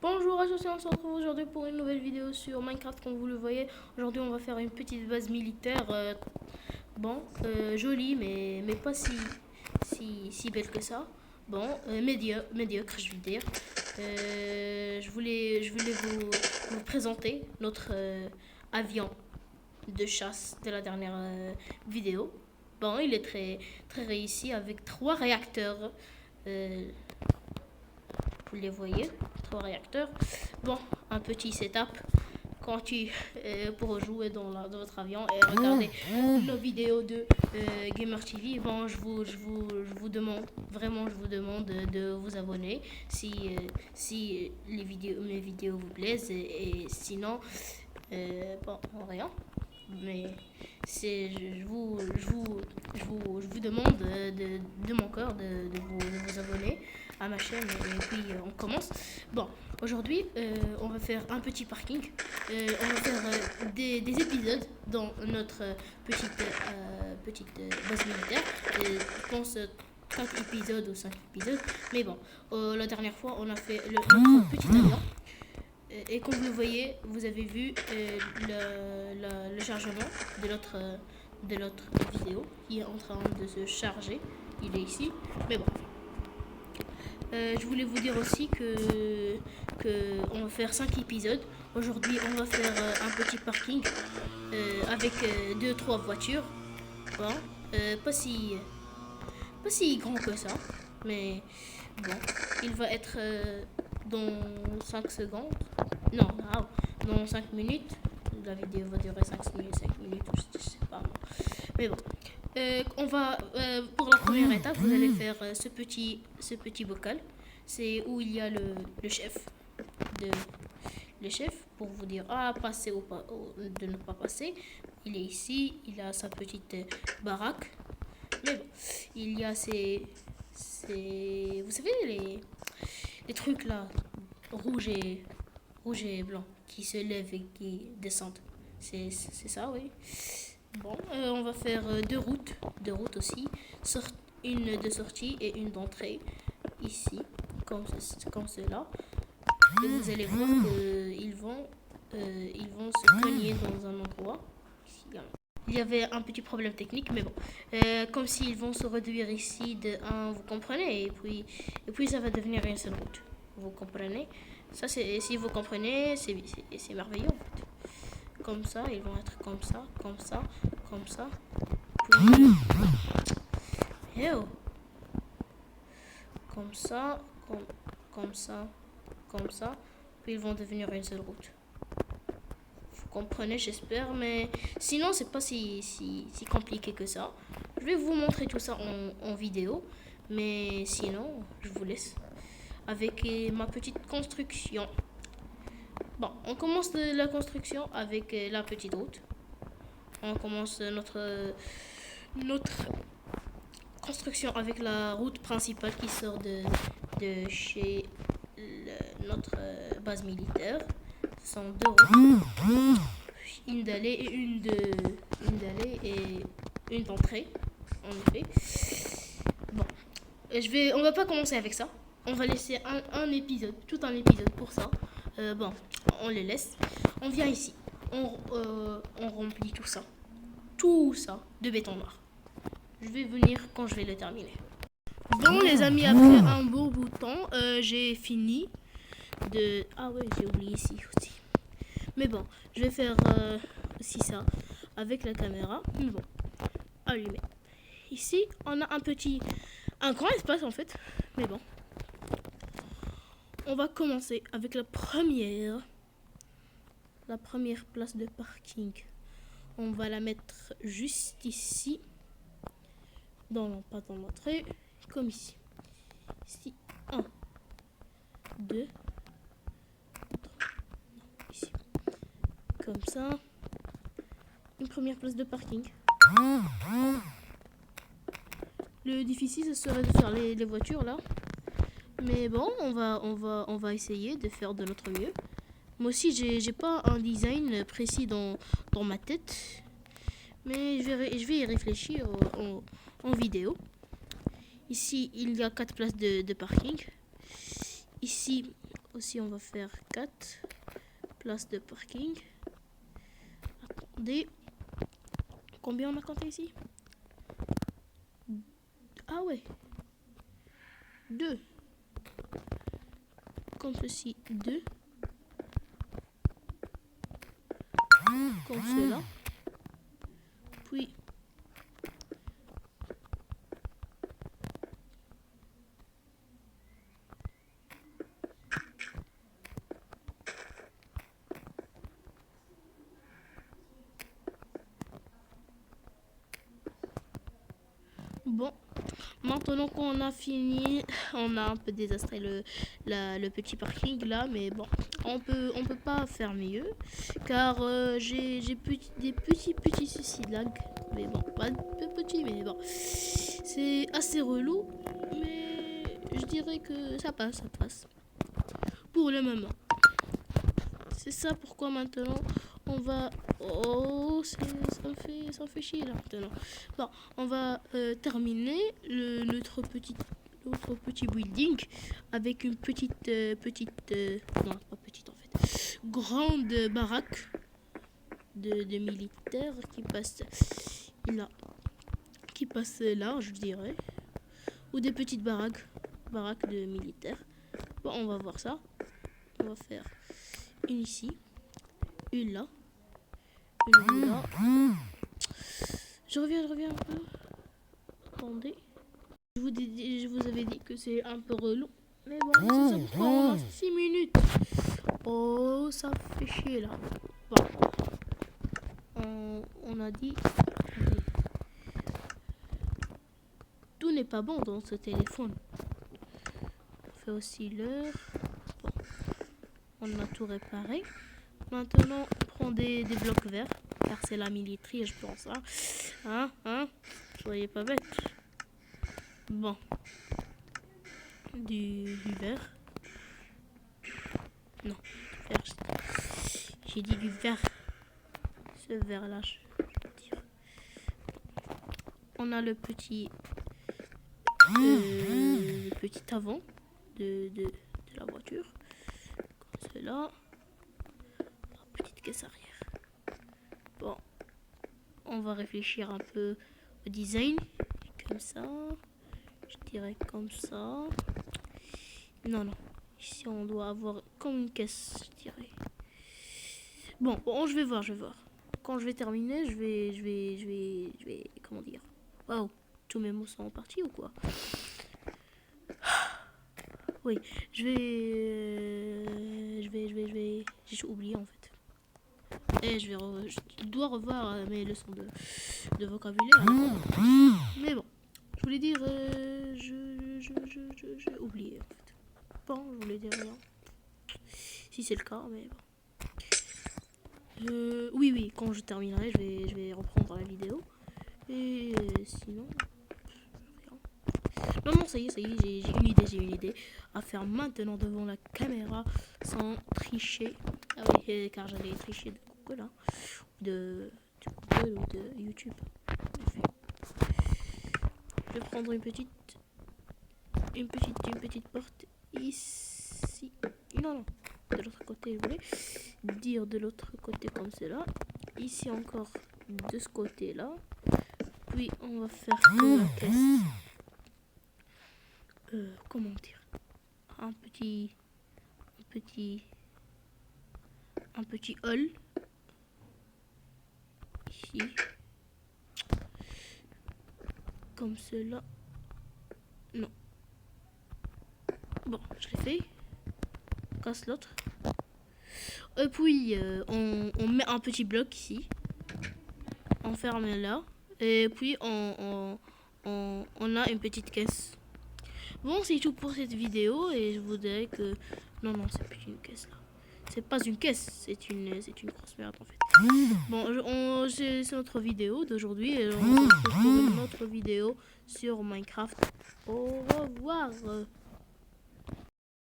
Bonjour à tous, on se retrouve aujourd'hui pour une nouvelle vidéo sur Minecraft. Comme vous le voyez, aujourd'hui on va faire une petite base militaire, jolie mais pas si belle que ça. Bon, médiocre je veux dire. Je voulais vous présenter notre avion de chasse de la dernière vidéo. Bon, il est très réussi avec 3 réacteurs. Euh, vous les voyez, 3 réacteurs. Bon, un petit setup pour jouer dans votre avion et regarder nos vidéos de Gamer TV. Bon, je vous demande, vraiment, je vous demande de vous abonner si mes vidéos vous plaisent et sinon, bon, rien. Mais je vous demande de mon cœur de vous abonner à ma chaîne et puis on commence. Bon, aujourd'hui on va faire un petit parking. On va faire des épisodes dans notre petite base militaire. Je pense 4 épisodes ou 5 épisodes. Mais bon, la dernière fois on a fait notre petit avion. Et comme vous le voyez, vous avez vu le chargement de notre vidéo qui est en train de se charger. Il est ici. Mais bon. Je voulais vous dire aussi que on va faire 5 épisodes. Aujourd'hui, on va faire un petit parking avec 2-3 voitures. Bon, pas si grand que ça. Mais bon, il va être dans 5 secondes. Non, dans 5 minutes. La vidéo va durer 5 minutes, je sais pas. Mais bon. On va, pour la première étape, vous allez faire ce petit bocal. C'est où il y a le chef. Le chef, pour vous dire, passer ou pas, de ne pas passer. Il est ici, il a sa petite baraque. Mais bon, il y a vous savez, les trucs là, rouge et blanc, qui se lèvent et qui descendent. C'est ça, oui. Bon, on va faire 2 routes aussi, une de sortie et une d'entrée, ici, comme cela. Et vous allez voir qu'ils vont se cogner dans un endroit. Il y avait un petit problème technique, mais bon, comme s'ils vont se réduire ici de 1, vous comprenez, et puis ça va devenir une seule route. Vous comprenez? Ça, si vous comprenez, c'est merveilleux en fait. Comme ça, ils vont être comme ça, comme ça, comme ça. Puis, comme ça, comme ça, comme ça. Puis ils vont devenir une seule route. Vous comprenez, j'espère, mais sinon, c'est pas si compliqué que ça. Je vais vous montrer tout ça en vidéo, mais sinon, je vous laisse avec ma petite construction. Bon, on commence la construction avec la petite route. On commence notre construction avec la route principale qui sort de chez notre base militaire. Ce sont 2 routes, une d'aller et une d'entrée, en effet. Bon, on va pas commencer avec ça. On va laisser tout un épisode pour ça. Bon, on les laisse. On vient ici. On remplit tout ça de béton noir. Je vais venir quand je vais le terminer. Bon les amis, après un beau bout de temps, j'ai fini de... Ah ouais, j'ai oublié ici aussi. Mais bon, je vais faire aussi ça avec la caméra. Mais bon, allumé. Ici, on a un grand espace en fait. Mais bon. On va commencer avec la première place de parking. On va la mettre juste ici, pas dans l'entrée, comme ici. Ici, 1, 2, 3, ici. Comme ça. Une première place de parking. Le difficile, ce serait de faire les voitures là. Mais bon, on va essayer de faire de notre mieux. Moi aussi, j'ai pas un design précis dans ma tête. Mais je vais y réfléchir en vidéo. Ici, il y a 4 places de parking. Ici, aussi on va faire 4 places de parking. Attendez. Combien on a compté ici? Ah ouais. 2. Comme ceci, 2. Comme cela. Puis bon, maintenant qu'on a fini, on a un peu désastré le petit parking là, mais bon, on peut pas faire mieux, car j'ai des petits soucis de lag, mais bon, pas de petits, mais bon, c'est assez relou, mais je dirais que ça passe pour le moment. C'est ça pourquoi maintenant on va... Oh, ça me fait chier là maintenant. Bon, on va terminer notre petit building avec une petite... non, pas petite en fait. Grande baraque de militaires qui passe là. Qui passe là, je dirais. Ou des petites baraques de militaires. Bon, on va voir ça. On va faire une ici, une là, une là. Je reviens un peu. Attendez. Je vous avais dit que c'est un peu relou. Mais bon, c'est ça pourquoi on a 6 minutes. Oh, ça fait chier là. Bon. On a dit... Tout n'est pas bon dans ce téléphone. On fait aussi l'heure. Bon. On a tout réparé. Maintenant, on prend des blocs verts. Car c'est la militaire, je pense. Hein? Soyez pas bête. Bon. Du vert. Non. Vert. J'ai dit du vert. Ce vert là, je veux dire. On a le petit avant de la voiture. Comme cela. La petite caisse arrière. Bon. On va réfléchir un peu au design. Comme ça. Je dirais comme ça. Non. Ici, on doit avoir comme une caisse, je dirais. Bon, je vais voir. Quand je vais terminer, je vais, comment dire? Waouh, tous mes mots sont partis ou quoi? Oui, je vais, j'ai oublié en fait. Et je dois revoir mes leçons de vocabulaire. Mais bon, je voulais dire, j'ai oublié en fait. Bon, je voulais dire rien. Si c'est le cas, mais bon. Oui, quand je terminerai, je vais reprendre la vidéo. Et sinon... Non, ça y est, j'ai une idée à faire maintenant devant la caméra sans tricher. Ah oui, car j'allais tricher de Google, hein, de Google ou de YouTube. Je vais prendre une petite porte ici. Non, de l'autre côté, je voulais dire de l'autre côté comme cela. Ici encore de ce côté-là. Puis on va faire que la caisse. Comment dire, un petit hall ici, comme cela. Non, bon, je l'ai fait. Casse l'autre. Et puis on met un petit bloc ici, on ferme là, et puis on a une petite caisse. Bon, c'est tout pour cette vidéo et je voudrais que... Non, c'est plus une caisse là. C'est pas une caisse, c'est une grosse merde en fait. Bon, c'est notre vidéo d'aujourd'hui et on se retrouve pour une autre vidéo sur Minecraft. Au revoir.